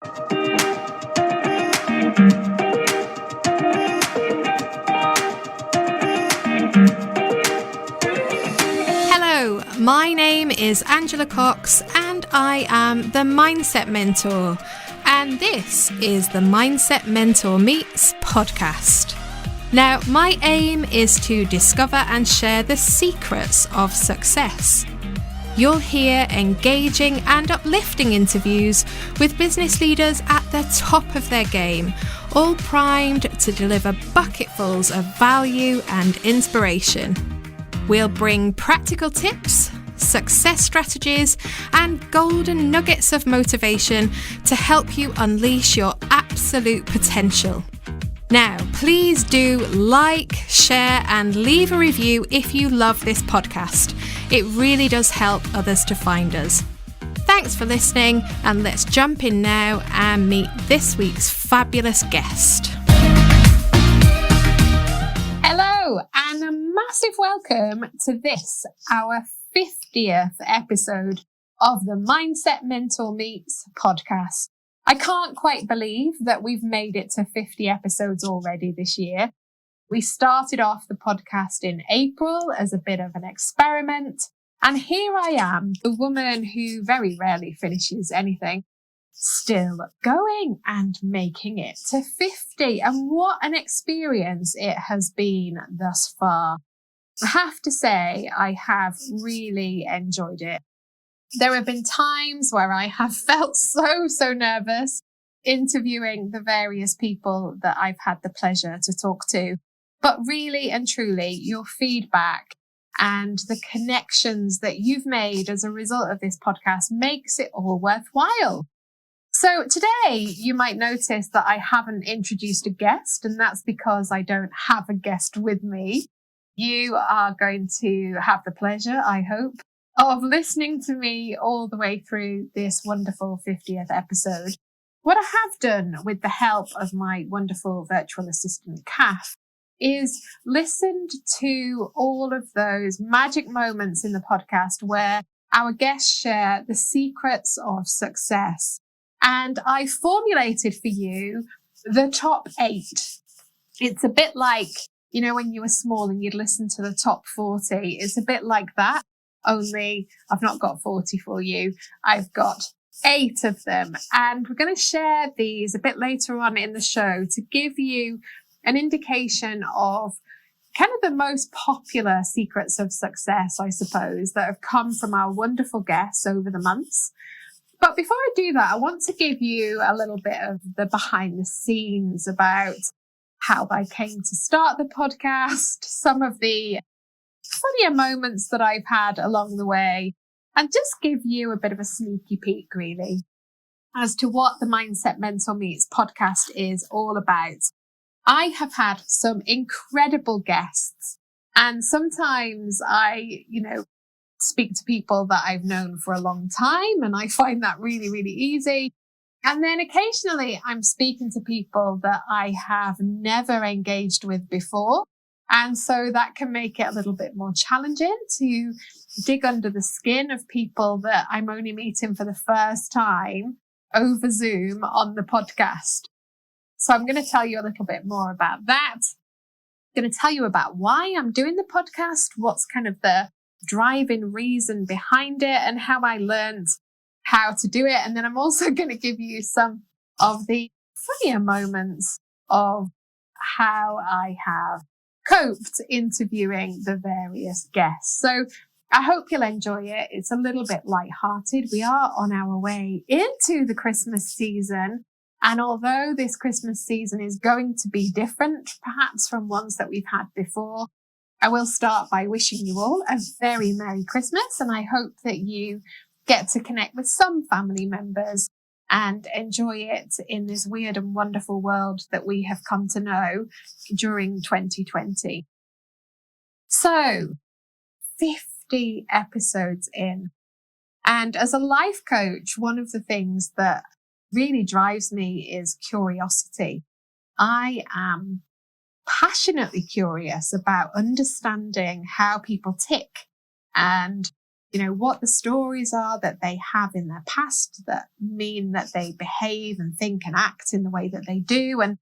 Hello, my name is Angela Cox and I am the Mindset Mentor, and this is the Mindset Mentor Meets podcast. Now, my aim is to discover and share the secrets of success. You'll hear engaging and uplifting interviews with business leaders at the top of their game, all primed to deliver bucketfuls of value and inspiration. We'll bring practical tips, success strategies, and golden nuggets of motivation to help you unleash your absolute potential. Now, please do like, share, and leave a review if you love this podcast. It really does help others to find us. Thanks for listening, and let's jump in now and meet this week's fabulous guest. Hello, and a massive welcome to this, our 50th episode of the Mindset Mentor Meets podcast. I can't quite believe that we've made it to 50 episodes already this year. We started off the podcast in April as a bit of an experiment, and here I am, the woman who very rarely finishes anything, still going and making it to 50. And what an experience it has been thus far. I have to say, I have really enjoyed it. There have been times where I have felt so nervous interviewing the various people that I've had the pleasure to talk to. But really and truly, your feedback and the connections that you've made as a result of this podcast makes it all worthwhile. So today you might notice that I haven't introduced a guest, and that's because I don't have a guest with me. You are going to have the pleasure, I hope, of listening to me all the way through this wonderful 50th episode. What I have done with the help of my wonderful virtual assistant, Kath, is listened to all of those magic moments in the podcast where our guests share the secrets of success. And I formulated for you the top 8. It's a bit like, you know, when you were small and you'd listen to the top 40. It's a bit like that. Only I've not got 40 for you. I've got 8 of them. And we're going to share these a bit later on in the show to give you an indication of kind of the most popular secrets of success, I suppose, that have come from our wonderful guests over the months. But before I do that, I want to give you a little bit of the behind the scenes about how I came to start the podcast, some of the funnier moments that I've had along the way, and just give you a bit of a sneaky peek, really, as to what the Mindset Mentor Meets podcast is all about. I have had some incredible guests, and sometimes I, speak to people that I've known for a long time, and I find that really, really easy. And then occasionally I'm speaking to people that I have never engaged with before. And so that can make it a little bit more challenging to dig under the skin of people that I'm only meeting for the first time over Zoom on the podcast. So I'm going to tell you a little bit more about that. I'm going to tell you about why I'm doing the podcast, what's kind of the driving reason behind it, and how I learned how to do it. And then I'm also going to give you some of the funnier moments of how I have coped interviewing the various guests. So I hope you'll enjoy it. It's a little bit lighthearted. We are on our way into the Christmas season. And although this Christmas season is going to be different, perhaps from ones that we've had before, I will start by wishing you all a very Merry Christmas. And I hope that you get to connect with some family members and enjoy it in this weird and wonderful world that we have come to know during 2020. So, 50 episodes in. And as a life coach, one of the things that really drives me is curiosity. I am passionately curious about understanding how people tick and what the stories are that they have in their past that mean that they behave and think and act in the way that they do. And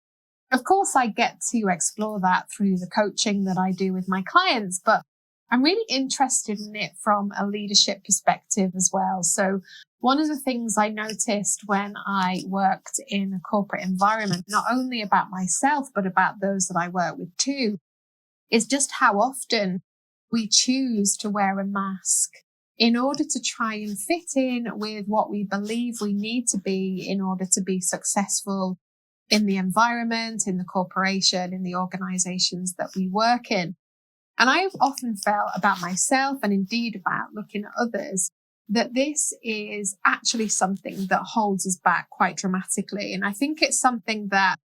of course, I get to explore that through the coaching that I do with my clients, but I'm really interested in it from a leadership perspective as well. So one of the things I noticed when I worked in a corporate environment, not only about myself, but about those that I work with too, is just how often we choose to wear a mask in order to try and fit in with what we believe we need to be in order to be successful in the environment, in the corporation, in the organizations that we work in. And I've often felt about myself, and indeed about looking at others, that this is actually something that holds us back quite dramatically. And I think it's something that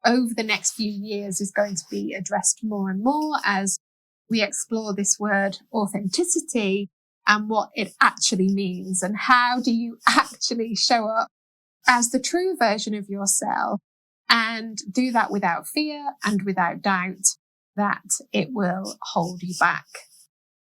over the next few years is going to be addressed more and more as we explore this word authenticity and what it actually means, and how do you actually show up as the true version of yourself and do that without fear and without doubt that it will hold you back.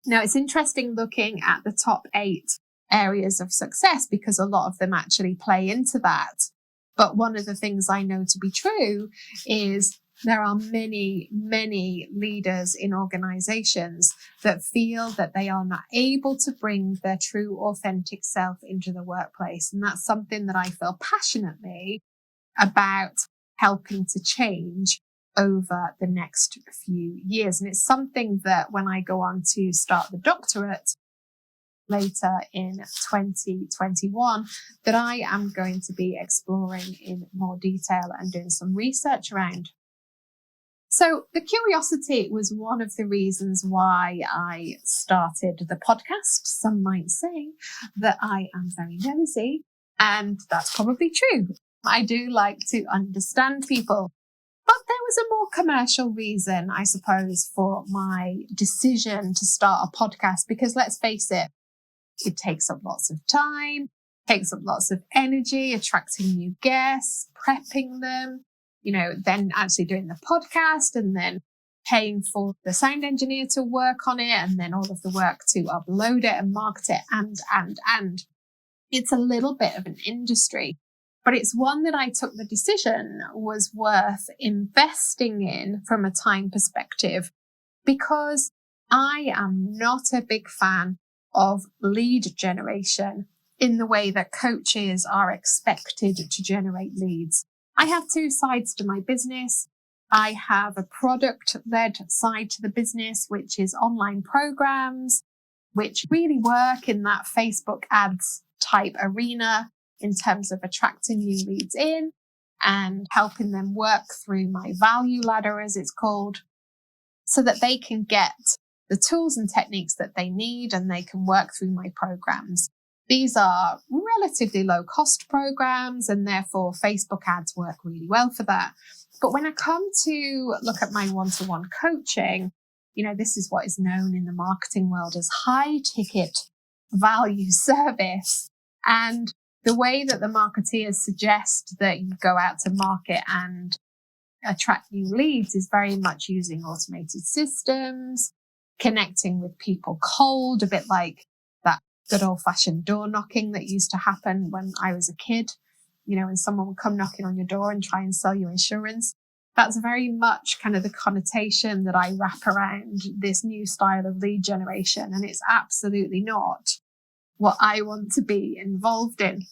Now, it's interesting looking at the top 8 areas of success because a lot of them actually play into that. But one of the things I know to be true is there are many, many leaders in organizations that feel that they are not able to bring their true, authentic self into the workplace. And that's something that I feel passionately about helping to change over the next few years. And it's something that when I go on to start the doctorate later in 2021, that I am going to be exploring in more detail and doing some research around. So the curiosity was one of the reasons why I started the podcast. Some might say that I am very nosy, and that's probably true. I do like to understand people. But there was a more commercial reason, I suppose, for my decision to start a podcast, because let's face it, it takes up lots of time, takes up lots of energy, attracting new guests, prepping them, then actually doing the podcast and then paying for the sound engineer to work on it and then all of the work to upload it and market it and. It's a little bit of an industry. But it's one that I took the decision was worth investing in from a time perspective, because I am not a big fan of lead generation in the way that coaches are expected to generate leads. I have 2 sides to my business. I have a product-led side to the business, which is online programs, which really work in that Facebook ads type arena, in terms of attracting new leads in and helping them work through my value ladder, as it's called, so that they can get the tools and techniques that they need and they can work through my programs. These are relatively low cost programs and therefore Facebook ads work really well for that. But when I come to look at my one-to-one coaching, this is what is known in the marketing world as high ticket value service. And the way that the marketeers suggest that you go out to market and attract new leads is very much using automated systems, connecting with people cold, a bit like that good old-fashioned door knocking that used to happen when I was a kid. When someone would come knocking on your door and try and sell you insurance. That's very much kind of the connotation that I wrap around this new style of lead generation. And it's absolutely not what I want to be involved in.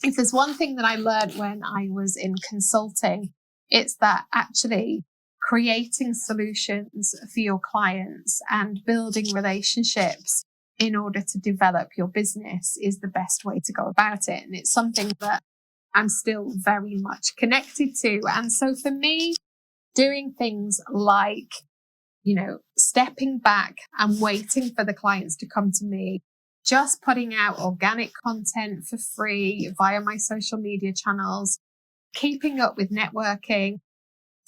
If there's one thing that I learned when I was in consulting, it's that actually creating solutions for your clients and building relationships in order to develop your business is the best way to go about it. And it's something that I'm still very much connected to. And so for me, doing things like, stepping back and waiting for the clients to come to me, just putting out organic content for free via my social media channels, keeping up with networking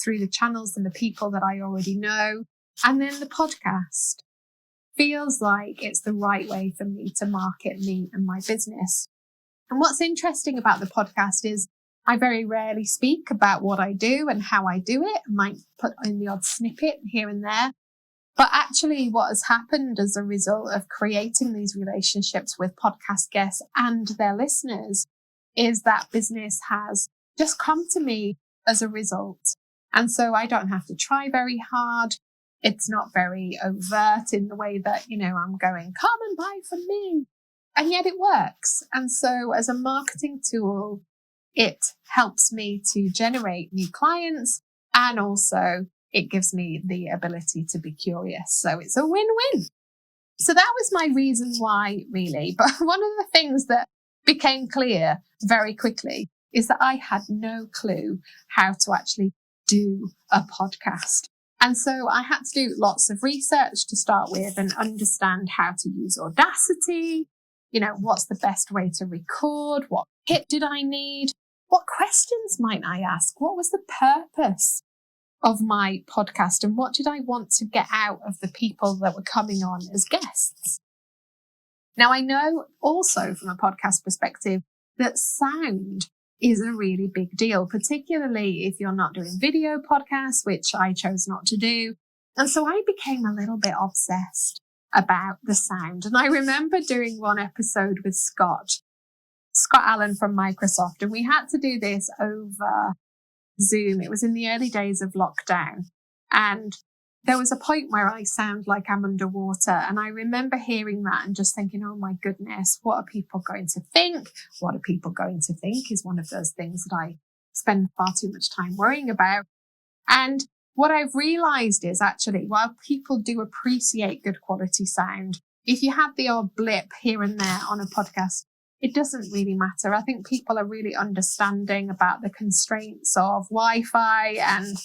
through the channels and the people that I already know, and then the podcast feels like it's the right way for me to market me and my business. And what's interesting about the podcast is I very rarely speak about what I do and how I do it. I might put in the odd snippet here and there, But actually what has happened as a result of creating these relationships with podcast guests and their listeners is that business has just come to me as a result. And so I don't have to try very hard. It's not very overt in the way that, I'm going, come and buy from me. And yet it works. And so as a marketing tool, it helps me to generate new clients, and also it gives me the ability to be curious. So it's a win-win. So that was my reason why, really. But one of the things that became clear very quickly is that I had no clue how to actually do a podcast. And so I had to do lots of research to start with and understand how to use Audacity. What's the best way to record? What kit did I need? What questions might I ask? What was the purpose of my podcast? And what did I want to get out of the people that were coming on as guests? Now, I know also from a podcast perspective that sound is a really big deal, particularly if you're not doing video podcasts, which I chose not to do. And so I became a little bit obsessed about the sound. And I remember doing one episode with Scott Allen from Microsoft, and we had to do this over Zoom. It was in the early days of lockdown. And there was a point where I sound like I'm underwater. And I remember hearing that and just thinking, oh my goodness, what are people going to think? What are people going to think is one of those things that I spend far too much time worrying about. And what I've realized is actually, while people do appreciate good quality sound, if you have the odd blip here and there on a podcast, it doesn't really matter. I think people are really understanding about the constraints of Wi-Fi and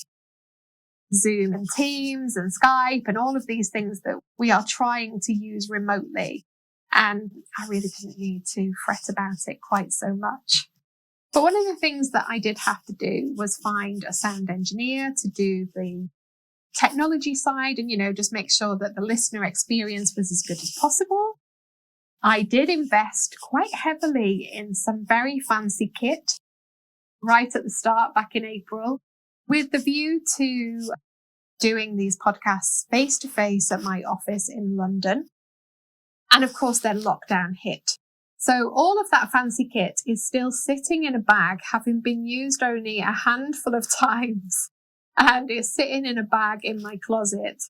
Zoom and Teams and Skype and all of these things that we are trying to use remotely. And I really didn't need to fret about it quite so much. But one of the things that I did have to do was find a sound engineer to do the technology side and, just make sure that the listener experience was as good as possible. I did invest quite heavily in some very fancy kit right at the start back in April, with the view to doing these podcasts face to face at my office in London. And of course, then lockdown hit. So all of that fancy kit is still sitting in a bag, having been used only a handful of times, and it's sitting in a bag in my closet.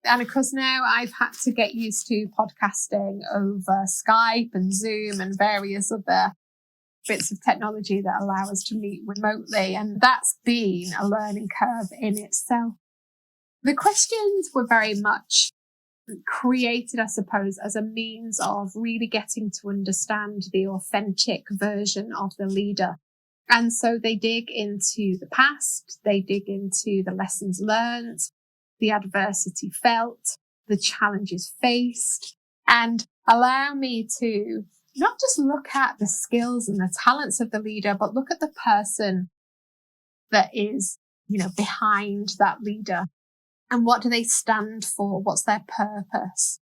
And of course, now I've had to get used to podcasting over Skype and Zoom and various other bits of technology that allow us to meet remotely. And that's been a learning curve in itself. The questions were very much created, I suppose, as a means of really getting to understand the authentic version of the leader. And so they dig into the past, they dig into the lessons learned, the adversity felt, the challenges faced, and allow me to not just look at the skills and the talents of the leader, but look at the person that is, behind that leader. And what do they stand for? What's their purpose?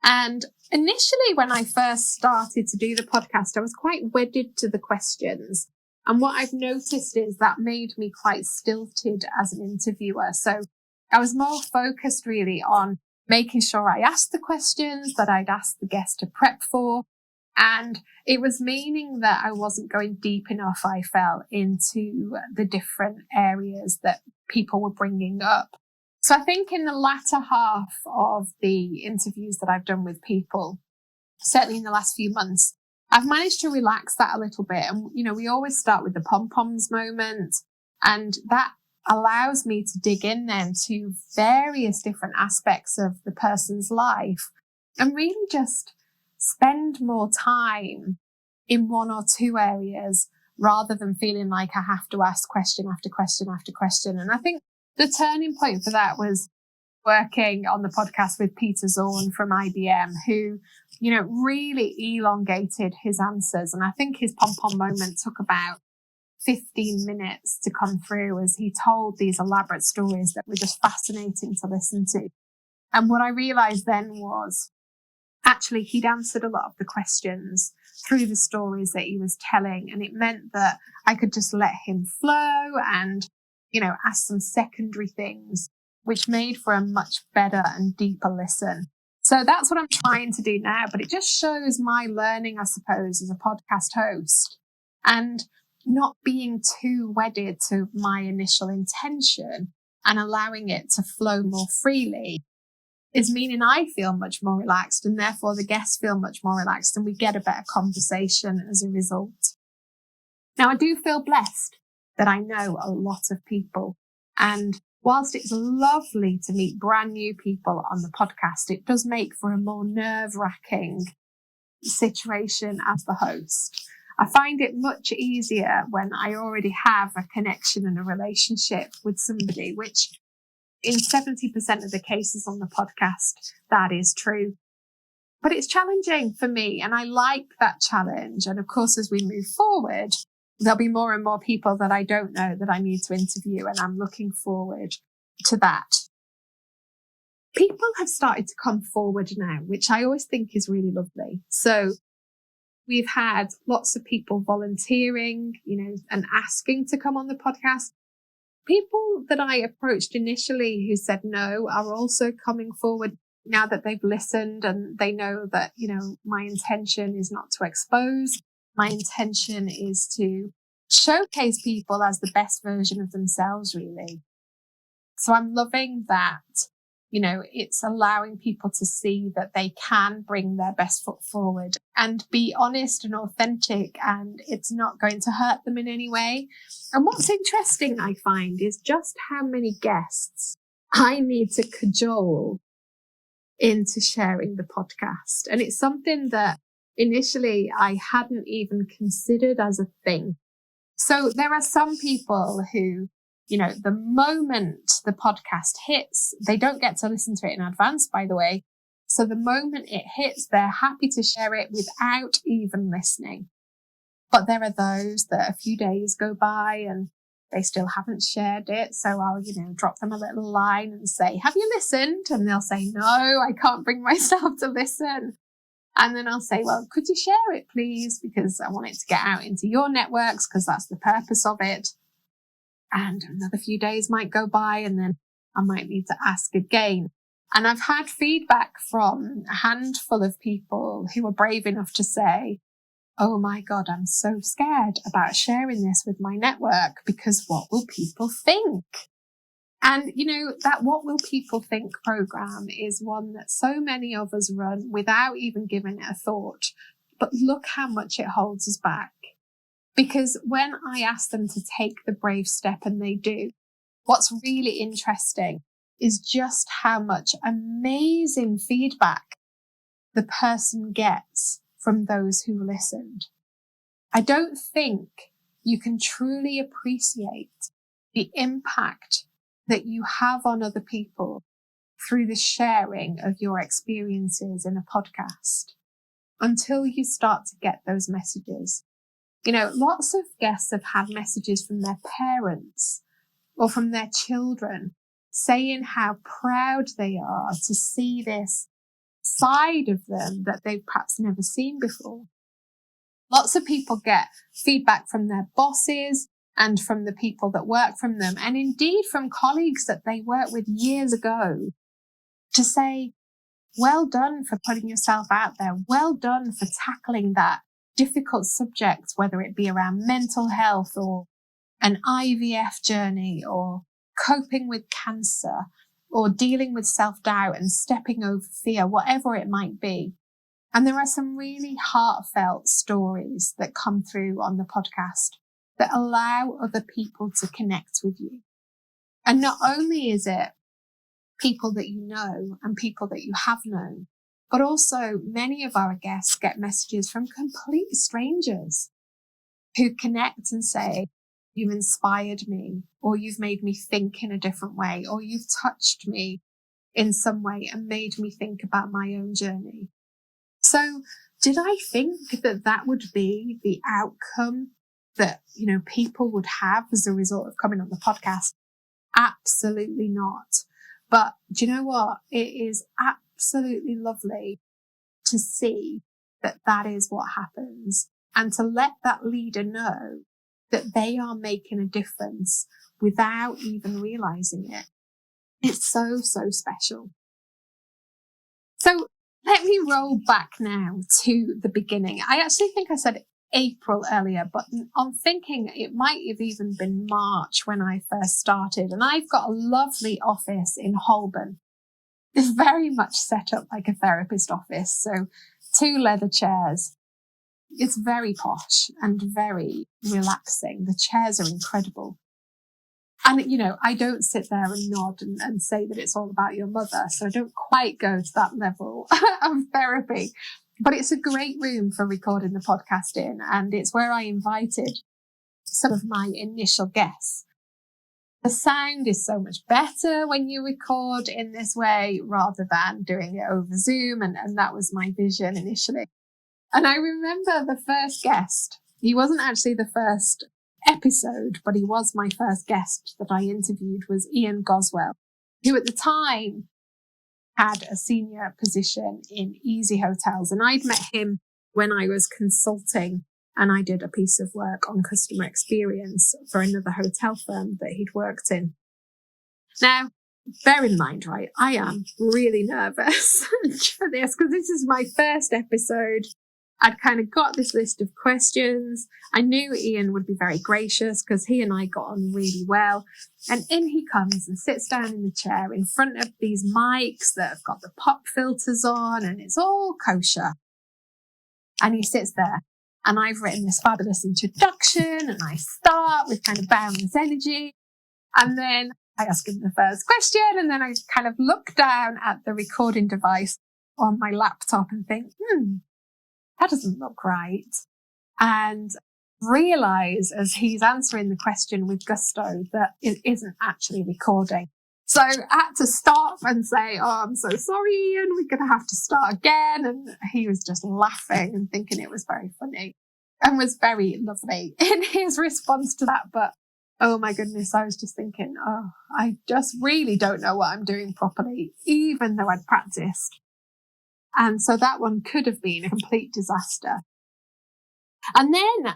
And initially, when I first started to do the podcast, I was quite wedded to the questions. And what I've noticed is that made me quite stilted as an interviewer. So I was more focused really on making sure I asked the questions that I'd asked the guest to prep for. And it was meaning that I wasn't going deep enough, I felt, into the different areas that people were bringing up. So I think in the latter half of the interviews that I've done with people, certainly in the last few months, I've managed to relax that a little bit. And, we always start with the pom-poms moment, and that allows me to dig in then to various different aspects of the person's life and really just spend more time in one or two areas rather than feeling like I have to ask question after question after question. And I think the turning point for that was working on the podcast with Peter Zorn from IBM, who, really elongated his answers. And I think his pom-pom moment took about 15 minutes to come through as he told these elaborate stories that were just fascinating to listen to. And what I realized then was actually he'd answered a lot of the questions through the stories that he was telling. And it meant that I could just let him flow and, ask some secondary things which made for a much better and deeper listen. So that's what I'm trying to do now, but it just shows my learning, I suppose, as a podcast host, and not being too wedded to my initial intention and allowing it to flow more freely is meaning I feel much more relaxed, and therefore the guests feel much more relaxed, and we get a better conversation as a result. Now, I do feel blessed that I know a lot of people, and whilst it's lovely to meet brand new people on the podcast, it does make for a more nerve-wracking situation as the host. I find it much easier when I already have a connection and a relationship with somebody, which in 70% of the cases on the podcast, that is true. But it's challenging for me, and I like that challenge. And of course, as we move forward, there'll be more and more people that I don't know that I need to interview, and I'm looking forward to that. People have started to come forward now, which I always think is really lovely. So we've had lots of people volunteering, and asking to come on the podcast. People that I approached initially who said no are also coming forward now that they've listened, and they know that, my intention is not to expose. My intention is to showcase people as the best version of themselves, really. So I'm loving that, it's allowing people to see that they can bring their best foot forward and be honest and authentic, and it's not going to hurt them in any way. And what's interesting, I find, is just how many guests I need to cajole into sharing the podcast. And it's something that initially I hadn't even considered as a thing. So there are some people who, the moment the podcast hits, they don't get to listen to it in advance, by the way. So the moment it hits, they're happy to share it without even listening. But there are those that a few days go by and they still haven't shared it. So I'll, drop them a little line and say, have you listened? And they'll say, no, I can't bring myself to listen. And then I'll say, well, could you share it, please? Because I want it to get out into your networks, because that's the purpose of it. And another few days might go by, and then I might need to ask again. And I've had feedback from a handful of people who are brave enough to say, oh my God, I'm so scared about sharing this with my network, because what will people think? And, that what will people think program is one that so many of us run without even giving it a thought. But look how much it holds us back. Because when I ask them to take the brave step, and they do, what's really interesting is just how much amazing feedback the person gets from those who listened. I don't think you can truly appreciate the impact that you have on other people through the sharing of your experiences in a podcast until you start to get those messages. Lots of guests have had messages from their parents or from their children saying how proud they are to see this side of them that they've perhaps never seen before. Lots of people get feedback from their bosses and from the people that work from them, and indeed from colleagues that they worked with years ago, to say, well done for putting yourself out there. Well done for tackling that difficult subject, whether it be around mental health or an IVF journey or coping with cancer or dealing with self-doubt and stepping over fear, whatever it might be. And there are some really heartfelt stories that come through on the podcast that allow other people to connect with you. And not only is it people that you know and people that you have known, but also many of our guests get messages from complete strangers who connect and say, you've inspired me, or you've made me think in a different way, or you've touched me in some way and made me think about my own journey. So did I think that that would be the outcome that, people would have as a result of coming on the podcast? Absolutely not. But do you know what? It is absolutely lovely to see that that is what happens, and to let that leader know that they are making a difference without even realizing it. It's so, so special. So let me roll back now to the beginning. I actually think I said April earlier, but I'm thinking it might have even been March when I first started. And I've got a lovely office in Holborn. It's very much set up like a therapist office. So 2 leather chairs. It's very posh and very relaxing. The chairs are incredible. And, I don't sit there and nod and say that it's all about your mother. So I don't quite go to that level of therapy. But it's a great room for recording the podcast in. And it's where I invited some of my initial guests. The sound is so much better when you record in this way rather than doing it over Zoom. And that was my vision initially. And I remember the first guest. He wasn't actually the first episode, but he was my first guest that I interviewed, was Ian Goswell, who at the time had a senior position in Easy Hotels. And I'd met him when I was consulting and I did a piece of work on customer experience for another hotel firm that he'd worked in. Now, bear in mind, right, I am really nervous for this because this is my first episode. I'd kind of got this list of questions. I knew Ian would be very gracious because he and I got on really well. And in he comes and sits down in the chair in front of these mics that have got the pop filters on and it's all kosher. And he sits there and I've written this fabulous introduction and I start with kind of boundless energy. And then I ask him the first question and then I kind of look down at the recording device on my laptop and think, that doesn't look right. And realize as he's answering the question with gusto that it isn't actually recording. So I had to stop and say, oh, I'm so sorry, Ian, we're going to have to start again. And he was just laughing and thinking it was very funny and was very lovely in his response to that. But oh my goodness, I was just thinking, oh, I just really don't know what I'm doing properly, even though I'd practiced. And so that one could have been a complete disaster. And then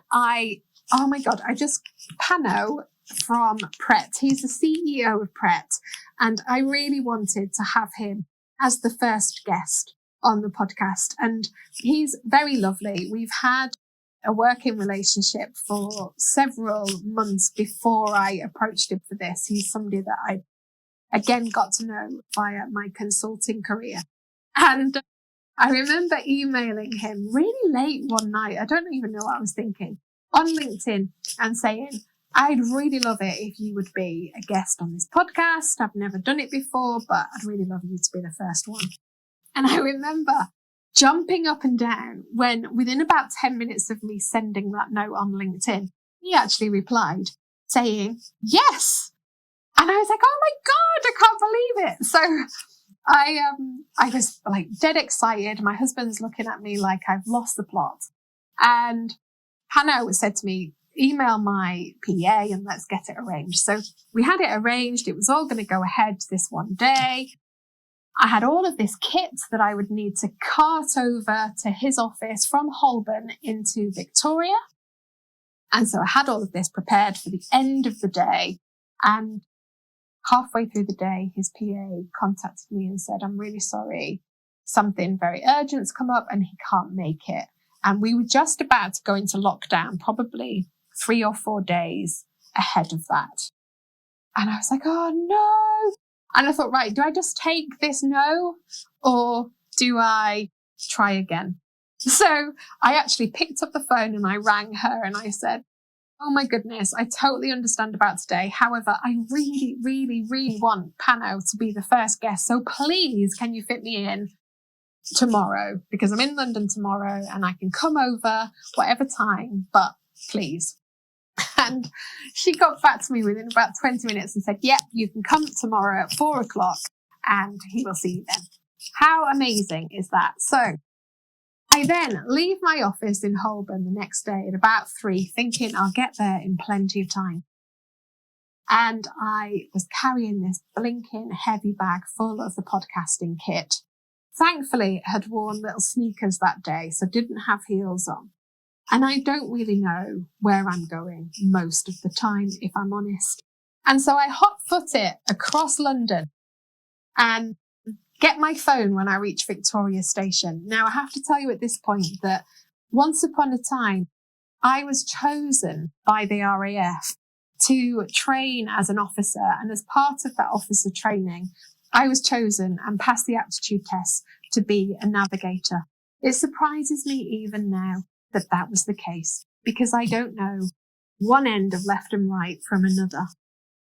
Pano from Pret, he's the CEO of Pret. And I really wanted to have him as the first guest on the podcast. And he's very lovely. We've had a working relationship for several months before I approached him for this. He's somebody that I, again, got to know via my consulting career. And I remember emailing him really late one night. I don't even know what I was thinking, on LinkedIn and saying, I'd really love it if you would be a guest on this podcast. I've never done it before, but I'd really love you to be the first one. And I remember jumping up and down when within about 10 minutes of me sending that note on LinkedIn, he actually replied saying, yes. And I was like, oh my God, I can't believe it. So I was like dead excited. My husband's looking at me like I've lost the plot. And Hannah said to me, email my PA and let's get it arranged. So we had it arranged. It was all going to go ahead this one day. I had all of this kit that I would need to cart over to his office from Holborn into Victoria. And so I had all of this prepared for the end of the day. And halfway through the day, his PA contacted me and said, I'm really sorry. Something very urgent's come up and he can't make it. And we were just about to go into lockdown, probably 3 or 4 days ahead of that. And I was like, oh no. And I thought, right, do I just take this no or do I try again? So I actually picked up the phone and I rang her and I said, oh my goodness, I totally understand about today. However, I really, really, really want Pano to be the first guest. So please, can you fit me in tomorrow? Because I'm in London tomorrow and I can come over whatever time, but please. And she got back to me within about 20 minutes and said, yep, you can come tomorrow at 4:00 and he will see you then. How amazing is that? So I then leave my office in Holborn the next day at about 3, thinking I'll get there in plenty of time. And I was carrying this blinking heavy bag full of the podcasting kit. Thankfully, I had worn little sneakers that day, so didn't have heels on. And I don't really know where I'm going most of the time, if I'm honest. And so I hot-foot it across London and get my phone when I reach Victoria Station. Now, I have to tell you at this point that once upon a time, I was chosen by the RAF to train as an officer. And as part of that officer training, I was chosen and passed the aptitude test to be a navigator. It surprises me even now that that was the case, because I don't know one end of left and right from another.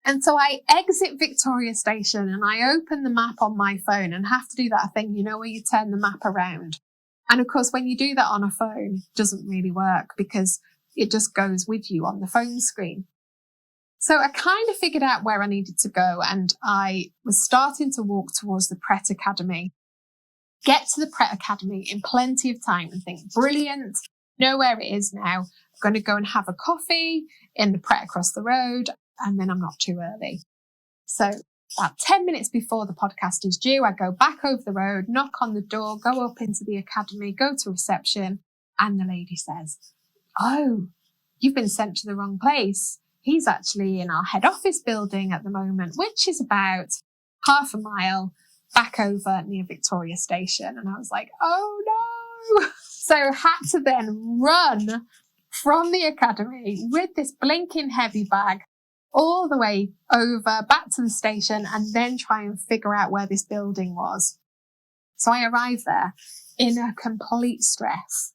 And so I exit Victoria Station and I open the map on my phone and have to do that thing, where you turn the map around. And of course, when you do that on a phone, it doesn't really work because it just goes with you on the phone screen. So I kind of figured out where I needed to go, and I was starting to walk towards the Pret Academy. Get to the Pret Academy in plenty of time and think, brilliant, know where it is now. I'm going to go and have a coffee in the Pret across the road, and then I'm not too early. So about 10 minutes before the podcast is due, I go back over the road, knock on the door, go up into the academy, go to reception, and the lady says, "Oh, you've been sent to the wrong place. He's actually in our head office building at the moment," which is about half a mile back over near Victoria Station. And I was like, oh no. So had to then run from the academy with this blinking heavy bag all the way over back to the station and then try and figure out where this building was. So I arrived there in a complete stress.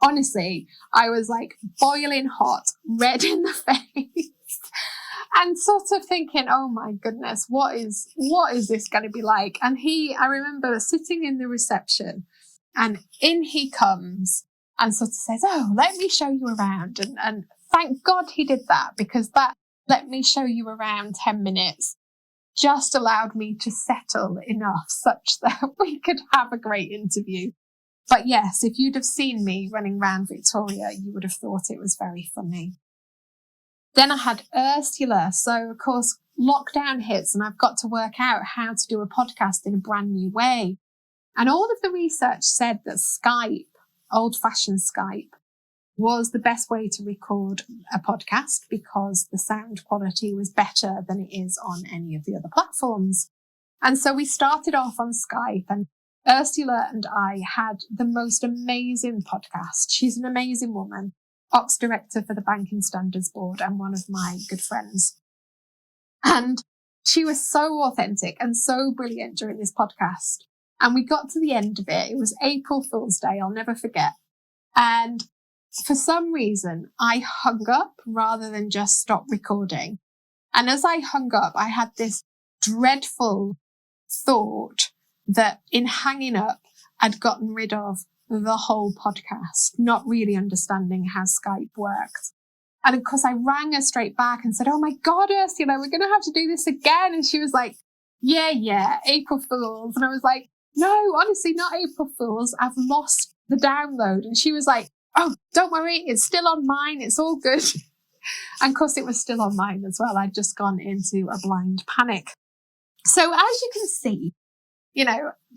Honestly, I was like boiling hot, red in the face, and sort of thinking, oh my goodness, what is this going to be like? And I remember sitting in the reception, and in he comes and sort of says, "Oh, let me show you around." And thank God he did that, because that "let me show you around" 10 minutes just allowed me to settle enough such that we could have a great interview. But yes, if you'd have seen me running around Victoria, you would have thought it was very funny. Then I had Ursula. So, of course, lockdown hits and I've got to work out how to do a podcast in a brand new way. And all of the research said that Skype, old-fashioned Skype, was the best way to record a podcast because the sound quality was better than it is on any of the other platforms. And so we started off on Skype, and Ursula and I had the most amazing podcast. She's an amazing woman, ops director for the Banking Standards Board and one of my good friends. And she was so authentic and so brilliant during this podcast. And we got to the end of it. It was April Fool's Day. I'll never forget. And for some reason, I hung up rather than just stop recording. And as I hung up, I had this dreadful thought that in hanging up, I'd gotten rid of the whole podcast, not really understanding how Skype worked. And of course, I rang her straight back and said, "Oh my God, Ursula, we're going to have to do this again." And she was like, yeah, April Fools. And I was like, "No, honestly, not April Fools. I've lost the download." And she was like, "Oh, don't worry. It's still on mine. It's all good." And of course, it was still on mine as well. I'd just gone into a blind panic. So as you can see,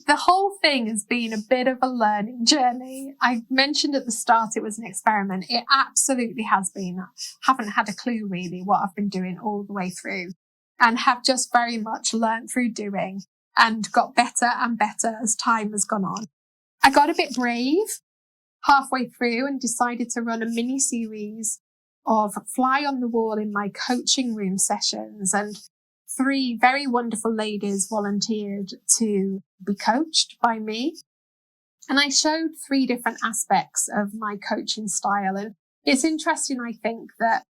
the whole thing has been a bit of a learning journey. I mentioned at the start it was an experiment. It absolutely has been. I haven't had a clue really what I've been doing all the way through, and have just very much learned through doing and got better and better as time has gone on. I got a bit brave halfway through and decided to run a mini series of fly on the wall in my coaching room sessions, and 3 very wonderful ladies volunteered to be coached by me. And I showed 3 different aspects of my coaching style. And it's interesting, I think, that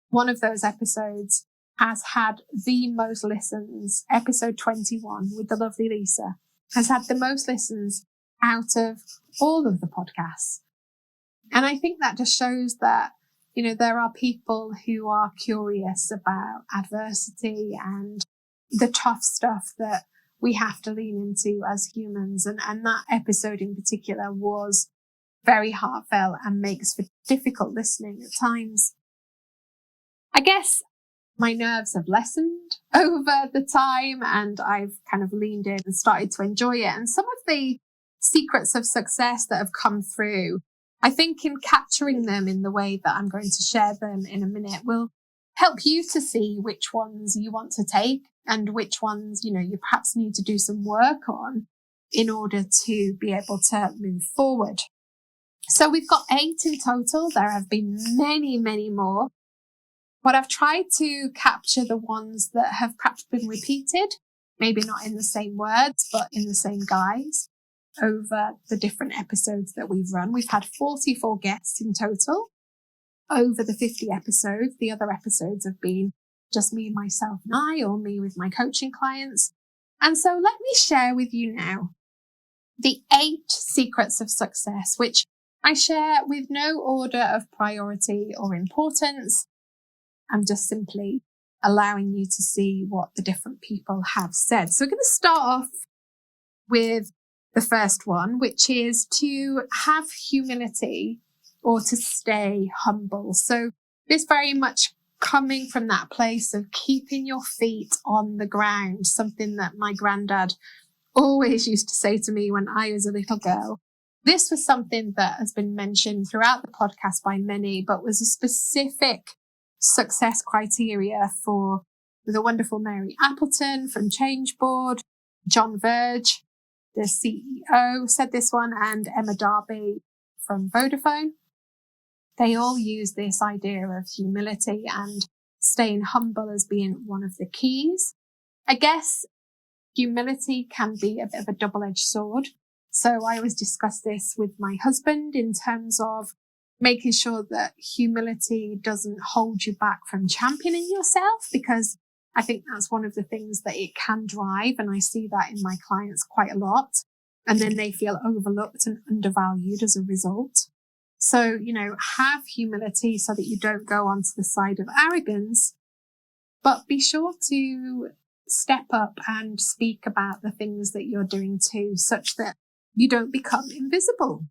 one of those episodes has had the most listens. Episode 21 with the lovely Lisa has had the most listens out of all of the podcasts. And I think that just shows that, there are people who are curious about adversity and the tough stuff that we have to lean into as humans. And that episode in particular was very heartfelt and makes for difficult listening at times. I guess my nerves have lessened over the time and I've kind of leaned in and started to enjoy it. And some of the secrets of success that have come through, I think in capturing them in the way that I'm going to share them in a minute, will help you to see which ones you want to take and which ones, you perhaps need to do some work on in order to be able to move forward. So we've got 8 in total. There have been many, many more, but I've tried to capture the ones that have perhaps been repeated, maybe not in the same words, but in the same guise over the different episodes that we've run. We've had 44 guests in total over the 50 episodes. The other episodes have been just me, myself, and I, or me with my coaching clients. And so let me share with you now the 8 secrets of success, which I share with no order of priority or importance. I'm just simply allowing you to see what the different people have said. So we're going to start off with the first one, which is to have humility or to stay humble. So this very much coming from that place of keeping your feet on the ground, something that my granddad always used to say to me when I was a little girl. This was something that has been mentioned throughout the podcast by many, but was a specific success criteria for the wonderful Mary Appleton from Change Board, John Verge, the CEO, said this one, and Emma Darby from Vodafone. They all use this idea of humility and staying humble as being one of the keys. I guess humility can be a bit of a double-edged sword. So I always discuss this with my husband in terms of making sure that humility doesn't hold you back from championing yourself, because I think that's one of the things that it can drive. And I see that in my clients quite a lot. And then they feel overlooked and undervalued as a result. So, have humility so that you don't go onto the side of arrogance, but be sure to step up and speak about the things that you're doing too, such that you don't become invisible.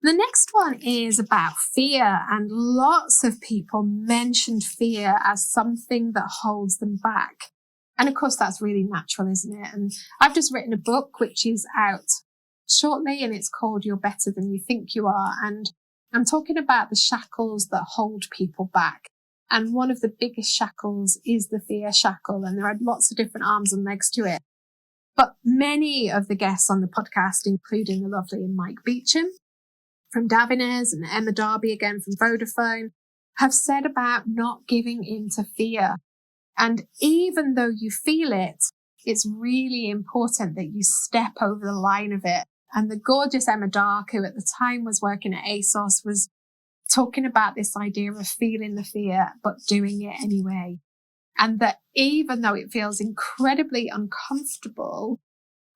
The next one is about fear, and lots of people mentioned fear as something that holds them back. And of course, that's really natural, isn't it? And I've just written a book which is out shortly, and it's called You're Better Than You Think You Are. And I'm talking about the shackles that hold people back. And one of the biggest shackles is the fear shackle, and there are lots of different arms and legs to it. But many of the guests on the podcast, including the lovely Mike Beecham from Davines and Emma Darby again from Vodafone, have said about not giving in to fear. And even though you feel it, it's really important that you step over the line of it. And the gorgeous Emma Dark, who at the time was working at ASOS, was talking about this idea of feeling the fear, but doing it anyway. And that even though it feels incredibly uncomfortable,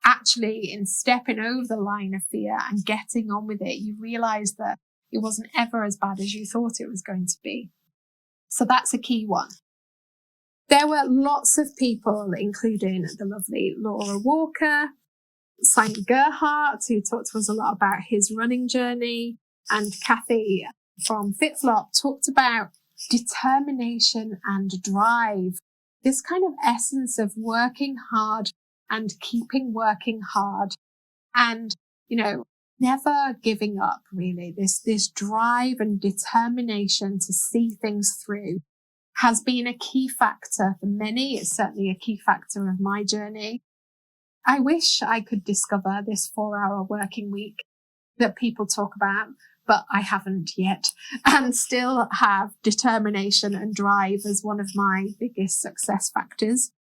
actually in stepping over the line of fear and getting on with it, you realize that it wasn't ever as bad as you thought it was going to be. So that's a key one. There were lots of people, including the lovely Laura Walker, Simon Gerhardt, who talked to us a lot about his running journey, and Kathy from FitFlop talked about determination and drive, this kind of essence of working hard and keeping working hard and, never giving up, really. This drive and determination to see things through has been a key factor for many. It's certainly a key factor of my journey. I wish I could discover this 4-hour working week that people talk about, but I haven't yet, and still have determination and drive as one of my biggest success factors.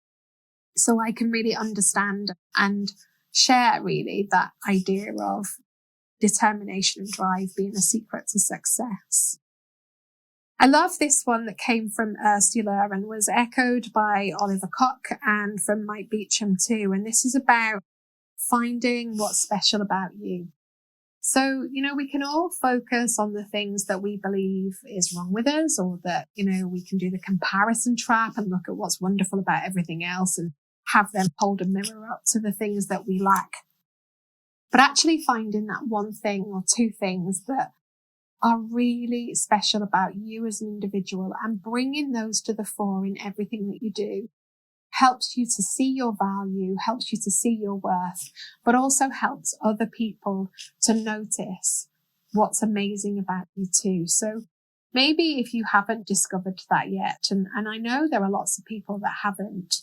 So I can really understand and share really that idea of determination and drive being a secret to success. I love this one that came from Ursula and was echoed by Oliver Koch and from Mike Beecham too. And this is about finding what's special about you. So, we can all focus on the things that we believe is wrong with us, or that, we can do the comparison trap and look at what's wonderful about everything else and have them hold a mirror up to the things that we lack. But actually finding that one thing or two things that are really special about you as an individual and bringing those to the fore in everything that you do helps you to see your value, helps you to see your worth, but also helps other people to notice what's amazing about you too. So maybe if you haven't discovered that yet, and I know there are lots of people that haven't,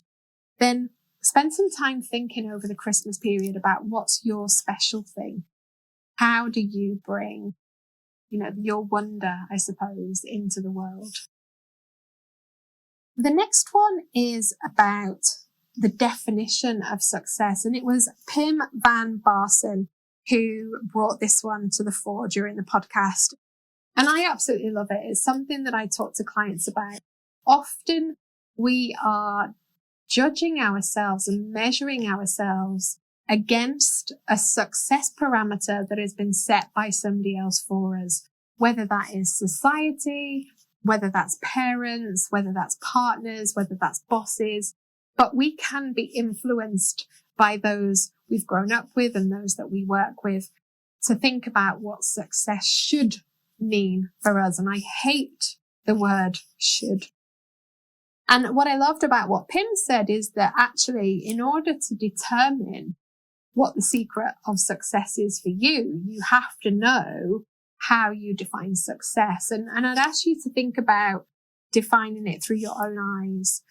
then spend some time thinking over the Christmas period about what's your special thing. How do you bring, your wonder, I suppose, into the world? The next one is about the definition of success. And it was Pim van Barsen who brought this one to the fore during the podcast. And I absolutely love it. It's something that I talk to clients about. Often we are judging ourselves and measuring ourselves against a success parameter that has been set by somebody else for us, whether that is society, whether that's parents, whether that's partners, whether that's bosses. But we can be influenced by those we've grown up with and those that we work with to think about what success should mean for us. And I hate the word should. And what I loved about what Pim said is that actually, in order to determine what the secret of success is for you, you have to know how you define success. And I'd ask you to think about defining it through your own eyes.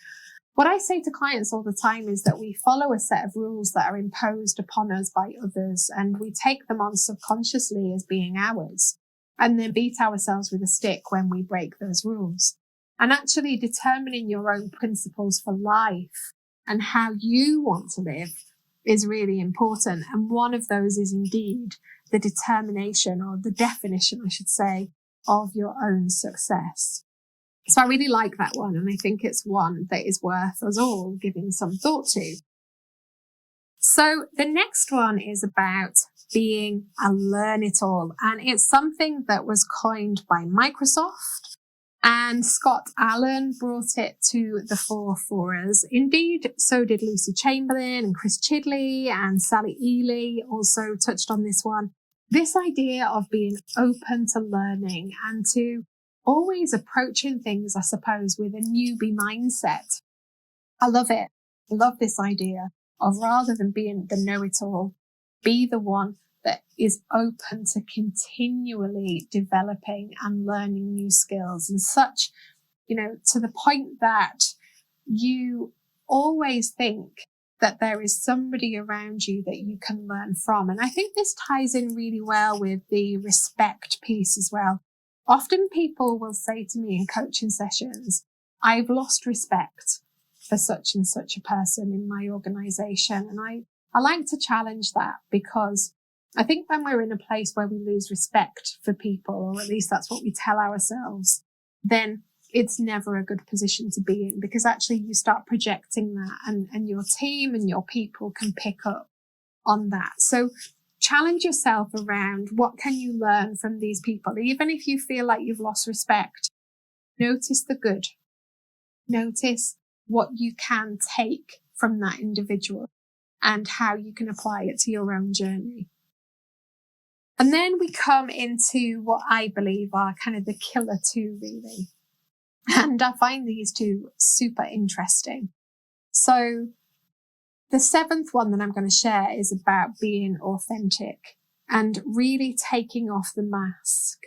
What I say to clients all the time is that we follow a set of rules that are imposed upon us by others, and we take them on subconsciously as being ours, and then beat ourselves with a stick when we break those rules. And actually determining your own principles for life and how you want to live is really important. And one of those is indeed the determination, or the definition, I should say, of your own success. So I really like that one. And I think it's one that is worth us all giving some thought to. So the next one is about being a learn-it-all. And it's something that was coined by Microsoft. And Scott Allen brought it to the fore for us. Indeed, so did Lucy Chamberlain and Chris Chidley, and Sally Ely also touched on this one. This idea of being open to learning and to always approaching things, I suppose, with a newbie mindset. I love it. I love this idea of, rather than being the know-it-all, be the one that is open to continually developing and learning new skills, and such, to the point that you always think that there is somebody around you that you can learn from. And I think this ties in really well with the respect piece as well. Often people will say to me in coaching sessions, I've lost respect for such and such a person in my organization. And I like to challenge that, because I think when we're in a place where we lose respect for people, or at least that's what we tell ourselves, then it's never a good position to be in, because actually you start projecting that, and your team and your people can pick up on that. So challenge yourself around, what can you learn from these people? Even if you feel like you've lost respect, notice the good. Notice what you can take from that individual and how you can apply it to your own journey. And then we come into what I believe are kind of the killer two, really. And I find these two super interesting. So the seventh one that I'm going to share is about being authentic and really taking off the mask.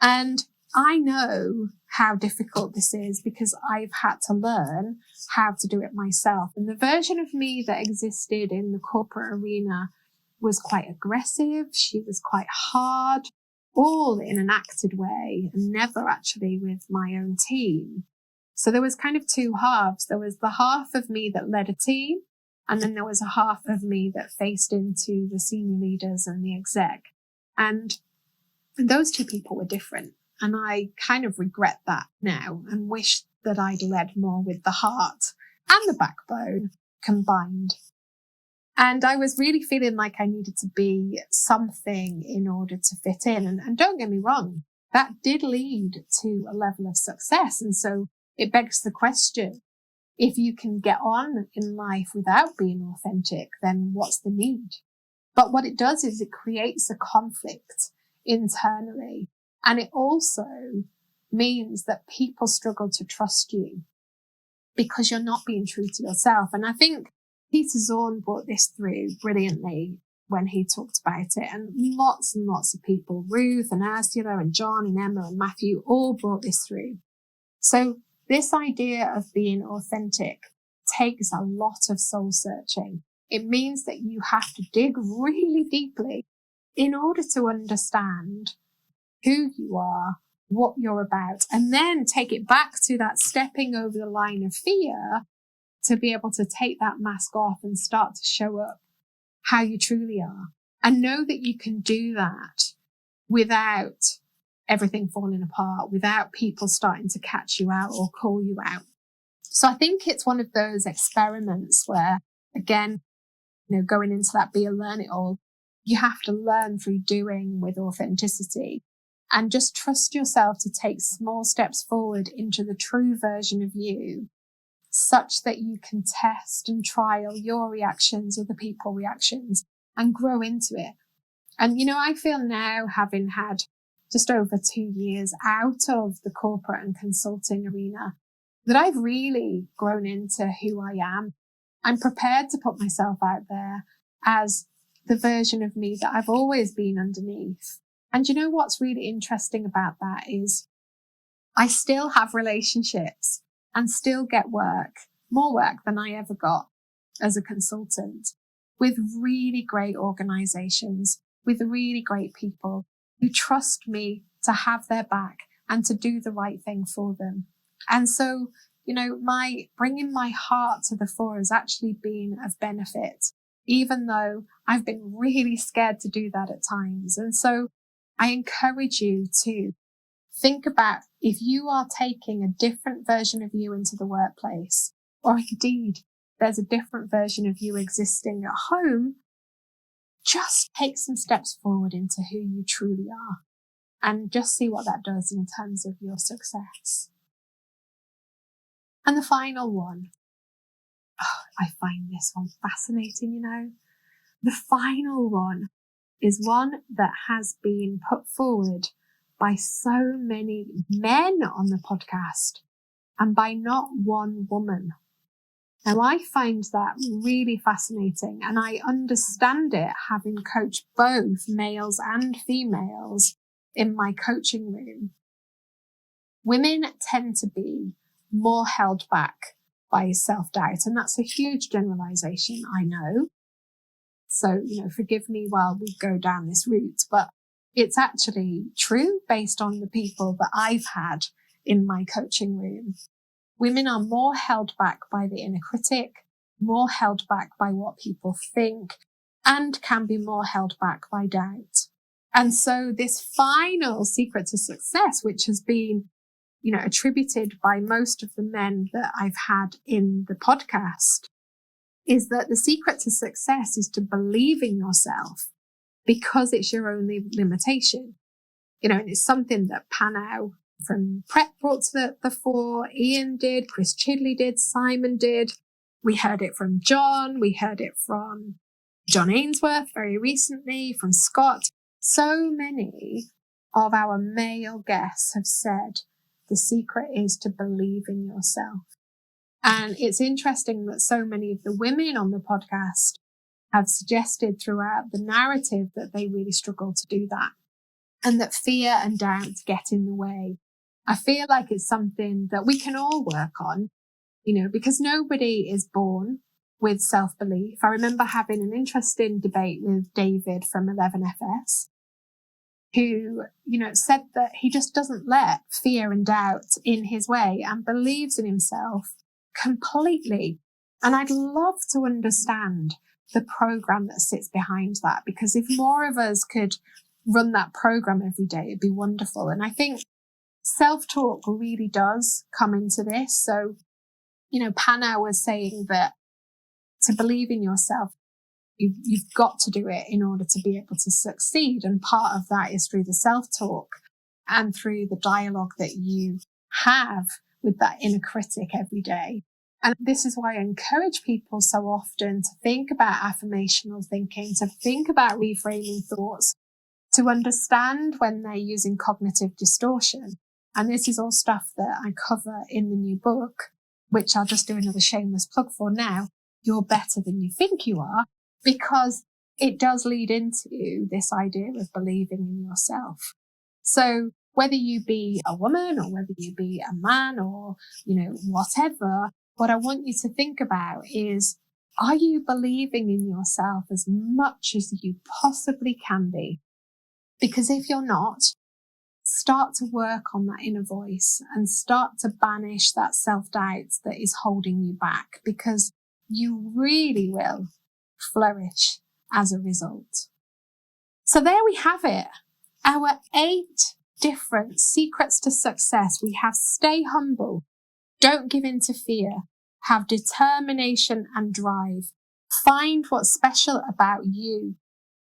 And I know how difficult this is, because I've had to learn how to do it myself. And the version of me that existed in the corporate arena was quite aggressive. She was quite hard, all in an acted way, and never actually with my own team. So there was kind of two halves. There was the half of me that led a team, and then there was a half of me that faced into the senior leaders and the exec. And those two people were different. And I kind of regret that now, and wish that I'd led more with the heart and the backbone combined. And I was really feeling like I needed to be something in order to fit in. And don't get me wrong, that did lead to a level of success. And so it begs the question, if you can get on in life without being authentic, then what's the need? But what it does is it creates a conflict internally. And it also means that people struggle to trust you because you're not being true to yourself. And I think Peter Zorn brought this through brilliantly. when he talked about it. And lots of people, Ruth and Ursula and John and Emma and Matthew, all brought this through. So this idea of being authentic takes a lot of soul searching. It means that you have to dig really deeply in order to understand who you are, what you're about, and then take it back to that stepping over the line of fear to be able to take that mask off and start to show up how you truly are. And know that you can do that without everything falling apart, without people starting to catch you out or call you out. So I think it's one of those experiments where, again, going into that be a learn it all, you have to learn through doing with authenticity and just trust yourself to take small steps forward into the true version of you, such that you can test and trial your reactions, other people's reactions, and grow into it. And, I feel now, having had just over 2 years out of the corporate and consulting arena, that I've really grown into who I am. I'm prepared to put myself out there as the version of me that I've always been underneath. And what's really interesting about that is I still have relationships and still get work, more work than I ever got as a consultant, with really great organizations, with really great people who trust me to have their back and to do the right thing for them. And so, my bringing my heart to the fore has actually been of benefit, even though I've been really scared to do that at times. And so I encourage you to think about if you are taking a different version of you into the workplace, or indeed there's a different version of you existing at home, just take some steps forward into who you truly are and just see what that does in terms of your success. And the final one, I find this one fascinating, The final one is one that has been put forward by so many men on the podcast and by not one woman. Now, I find that really fascinating, and I understand it, having coached both males and females in my coaching room. Women tend to be more held back by self-doubt, and that's a huge generalization, I know. So, forgive me while we go down this route, but it's actually true based on the people that I've had in my coaching room. Women are more held back by the inner critic, more held back by what people think, and can be more held back by doubt. And so this final secret to success, which has been, attributed by most of the men that I've had in the podcast, is that the secret to success is to believe in yourself because it's your only limitation. And it's something that Panow from Prep brought to the fore, Ian did, Chris Chidley did, Simon did. We heard it from John. We heard it from John Ainsworth very recently, from Scott. So many of our male guests have said the secret is to believe in yourself. And it's interesting that so many of the women on the podcast have suggested throughout the narrative that they really struggle to do that, and that fear and doubt get in the way. I feel like it's something that we can all work on, because nobody is born with self-belief. I remember having an interesting debate with David from 11FS, who, said that he just doesn't let fear and doubt in his way and believes in himself completely. And I'd love to understand the program that sits behind that, because if more of us could run that program every day, it'd be wonderful. And I think self-talk really does come into this. So, Panow was saying that to believe in yourself, you've got to do it in order to be able to succeed. And part of that is through the self-talk and through the dialogue that you have with that inner critic every day. And this is why I encourage people so often to think about affirmational thinking, to think about reframing thoughts, to understand when they're using cognitive distortion. And this is all stuff that I cover in the new book, which I'll just do another shameless plug for now. You're better than you think you are, because it does lead into this idea of believing in yourself. So whether you be a woman or whether you be a man or, whatever, what I want you to think about is, are you believing in yourself as much as you possibly can be? Because if you're not, start to work on that inner voice and start to banish that self-doubt that is holding you back, because you really will flourish as a result. So there we have it. Our 8 different secrets to success. We have stay humble, don't give in to fear, have determination and drive, find what's special about you,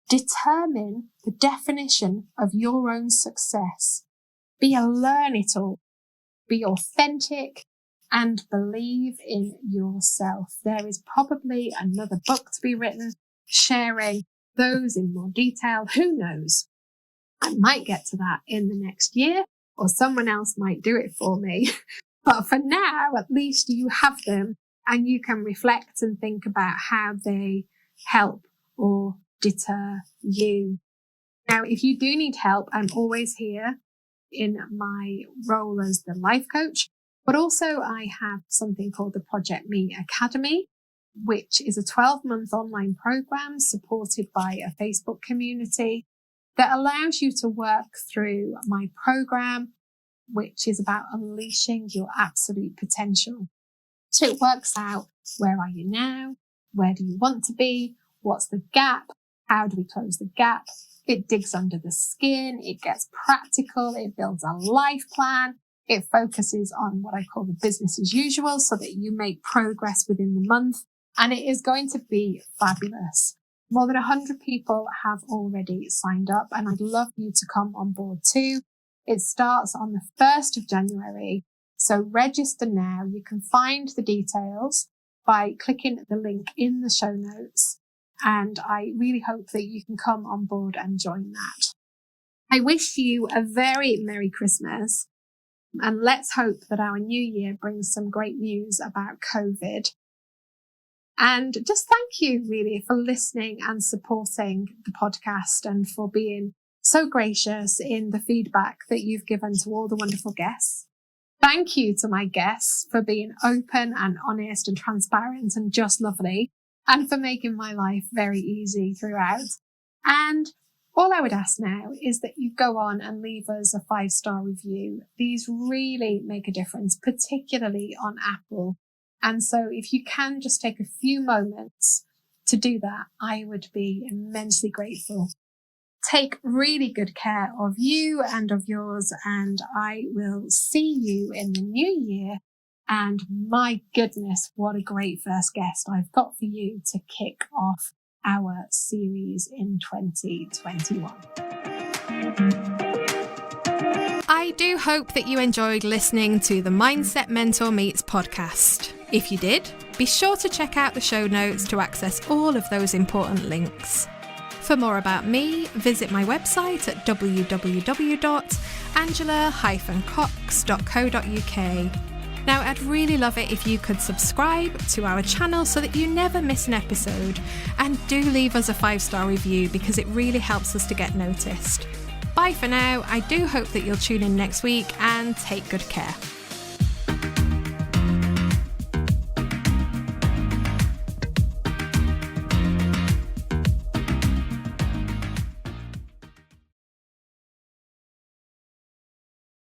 determine the definition of your own success, be a learn-it-all, be authentic, and believe in yourself. There is probably another book to be written, sharing those in more detail. Who knows? I might get to that in the next year, or someone else might do it for me. But for now, at least you have them and you can reflect and think about how they help or deter you. Now, if you do need help, I'm always here in my role as the life coach, but also I have something called the Project Me Academy, which is a 12-month online program supported by a Facebook community that allows you to work through my program, which is about unleashing your absolute potential. So it works out, where are you now? Where do you want to be? What's the gap? How do we close the gap? It digs under the skin. It gets practical. It builds a life plan. It focuses on what I call the business as usual so that you make progress within the month. And it is going to be fabulous. More than 100 people have already signed up, and I'd love you to come on board too. It starts on the 1st of January. So register now. You can find the details by clicking the link in the show notes. And I really hope that you can come on board and join that. I wish you a very Merry Christmas. And let's hope that our new year brings some great news about COVID. And just thank you really for listening and supporting the podcast and for being so gracious in the feedback that you've given to all the wonderful guests. Thank you to my guests for being open and honest and transparent and just lovely, and for making my life very easy throughout. And all I would ask now is that you go on and leave us a 5-star review. These really make a difference, particularly on Apple. And so if you can just take a few moments to do that, I would be immensely grateful. Take really good care of you and of yours, and I will see you in the new year. And my goodness, what a great first guest I've got for you to kick off our series in 2021. I do hope that you enjoyed listening to the Mindset Mentor Meets podcast. If you did, be sure to check out the show notes to access all of those important links. For more about me, visit my website at www.angela-cox.co.uk. Now, I'd really love it if you could subscribe to our channel so that you never miss an episode, and do leave us a 5-star review because it really helps us to get noticed. Bye for now. I do hope that you'll tune in next week and take good care.